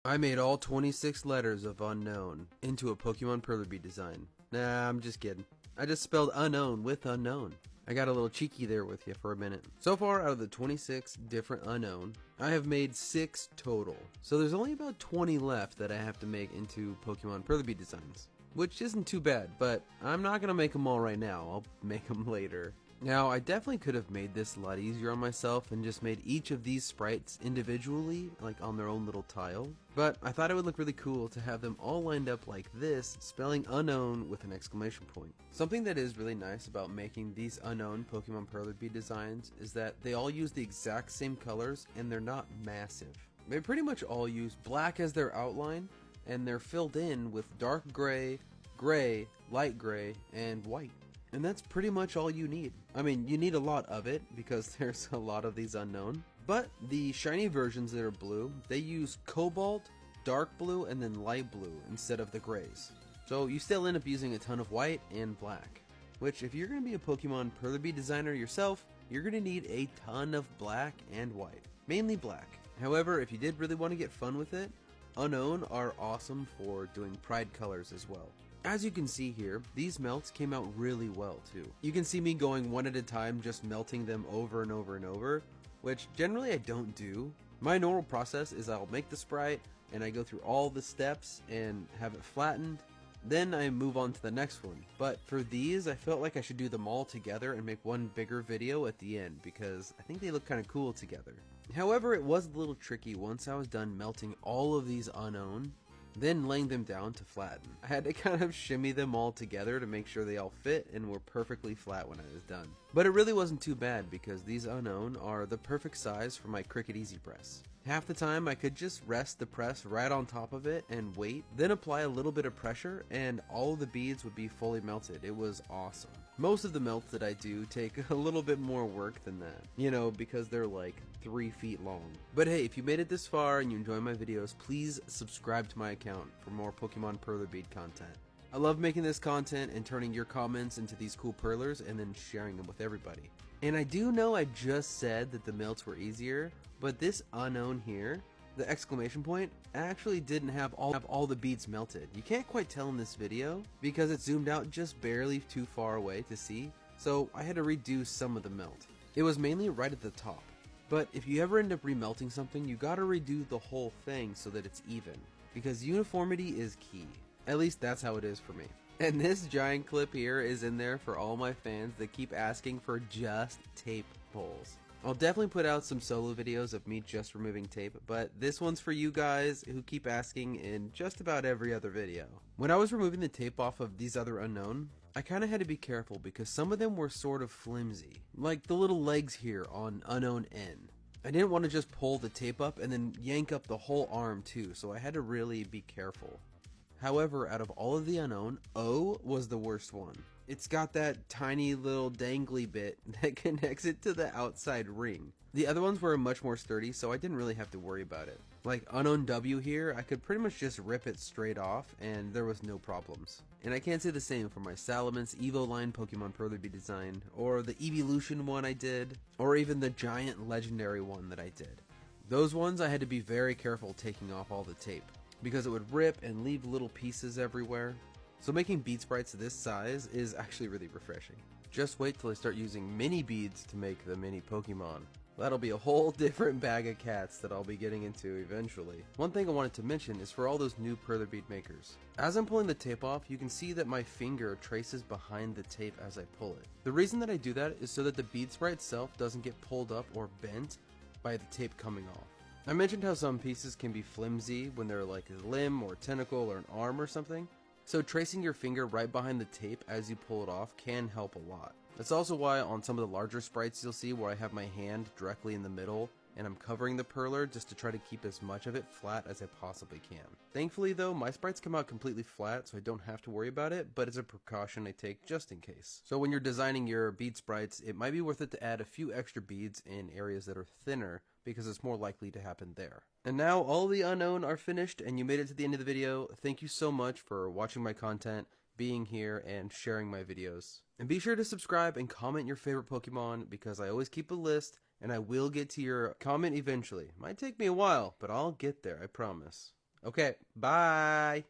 I made all 26 letters of unknown into a Pokemon Perler bead design. Nah, I'm just kidding. I just spelled unknown with unknown. I got a little cheeky there with you for a minute. So far, out of the 26 different unknown, I have made 6 total. So there's only about 20 left that I have to make into Pokemon Perler bead designs. Which isn't too bad, but I'm not going to make them all right now. I'll make them later. Now, I definitely could have made this a lot easier on myself and just made each of these sprites individually, like on their own little tile. But I thought it would look really cool to have them all lined up like this, spelling unknown with an exclamation point. Something that is really nice about making these unknown Pokemon Perler bead designs is that they all use the exact same colors and they're not massive. They pretty much all use black as their outline, and they're filled in with dark gray, gray, light gray, and white. And that's pretty much all you need. I mean, you need a lot of it because there's a lot of these unknown. But the shiny versions that are blue, they use cobalt, dark blue, and then light blue instead of the grays. So you still end up using a ton of white and black. Which, if you're going to be a Pokemon Perler bead designer yourself, you're going to need a ton of black and white. Mainly black. However, if you did really want to get fun with it, unknown are awesome for doing pride colors as well. As you can see here, these melts came out really well too. You can see me going one at a time, just melting them over and over and over, which generally I don't do. My normal process is I'll make the sprite and I go through all the steps and have it flattened. Then I move on to the next one. But for these, I felt like I should do them all together and make one bigger video at the end because I think they look kind of cool together. However, it was a little tricky once I was done melting all of these unknown, then laying them down to flatten. I had to kind of shimmy them all together to make sure they all fit and were perfectly flat when I was done. But it really wasn't too bad because these unknown are the perfect size for my Cricut Easy Press. Half the time I could just rest the press right on top of it and wait, then apply a little bit of pressure and all of the beads would be fully melted. It was awesome. Most of the melts that I do take a little bit more work than that, you know, because they're like 3 feet long. But hey, if you made it this far and you enjoy my videos, please subscribe to my account for more Pokemon Perler bead content. I love making this content and turning your comments into these cool perlers and then sharing them with everybody. And I do know I just said that the melts were easier, but this unknown here, the exclamation point, actually didn't have all the beads melted. You can't quite tell in this video because it zoomed out just barely too far away to see, so I had to redo some of the melt. It was mainly right at the top. But if you ever end up remelting something, you gotta redo the whole thing so that it's even, because uniformity is key. At least that's how it is for me. And this giant clip here is in there for all my fans that keep asking for just tape pulls. I'll definitely put out some solo videos of me just removing tape, but this one's for you guys who keep asking in just about every other video. When I was removing the tape off of these other unknown, I kind of had to be careful because some of them were sort of flimsy, like the little legs here on unknown N. I didn't want to just pull the tape up and then yank up the whole arm too, so I had to really be careful. However, out of all of the unknown, O was the worst one. It's got that tiny little dangly bit that connects it to the outside ring. The other ones were much more sturdy, so I didn't really have to worry about it. Like unknown W here, I could pretty much just rip it straight off and there was no problems. And I can't say the same for my Salamence Evo line Pokemon Perler bead design, or the Evolution one I did, or even the giant legendary one that I did. Those ones I had to be very careful taking off all the tape, because it would rip and leave little pieces everywhere. So making bead sprites this size is actually really refreshing. Just wait till I start using mini beads to make the mini Pokemon. That'll be a whole different bag of cats that I'll be getting into eventually. One thing I wanted to mention is for all those new Perler bead makers. As I'm pulling the tape off, you can see that my finger traces behind the tape as I pull it. The reason that I do that is so that the bead sprite itself doesn't get pulled up or bent by the tape coming off. I mentioned how some pieces can be flimsy when they're like a limb or tentacle or an arm or something. So tracing your finger right behind the tape as you pull it off can help a lot. That's also why on some of the larger sprites you'll see where I have my hand directly in the middle and I'm covering the perler just to try to keep as much of it flat as I possibly can. Thankfully though, my sprites come out completely flat so I don't have to worry about it, but it's a precaution I take just in case. So when you're designing your bead sprites, it might be worth it to add a few extra beads in areas that are thinner because it's more likely to happen there. And now all the unknown are finished and you made it to the end of the video. Thank you so much for watching my content, being here, and sharing my videos. And be sure to subscribe and comment your favorite Pokemon because I always keep a list and I will get to your comment eventually. Might take me a while, but I'll get there, I promise. Okay, bye!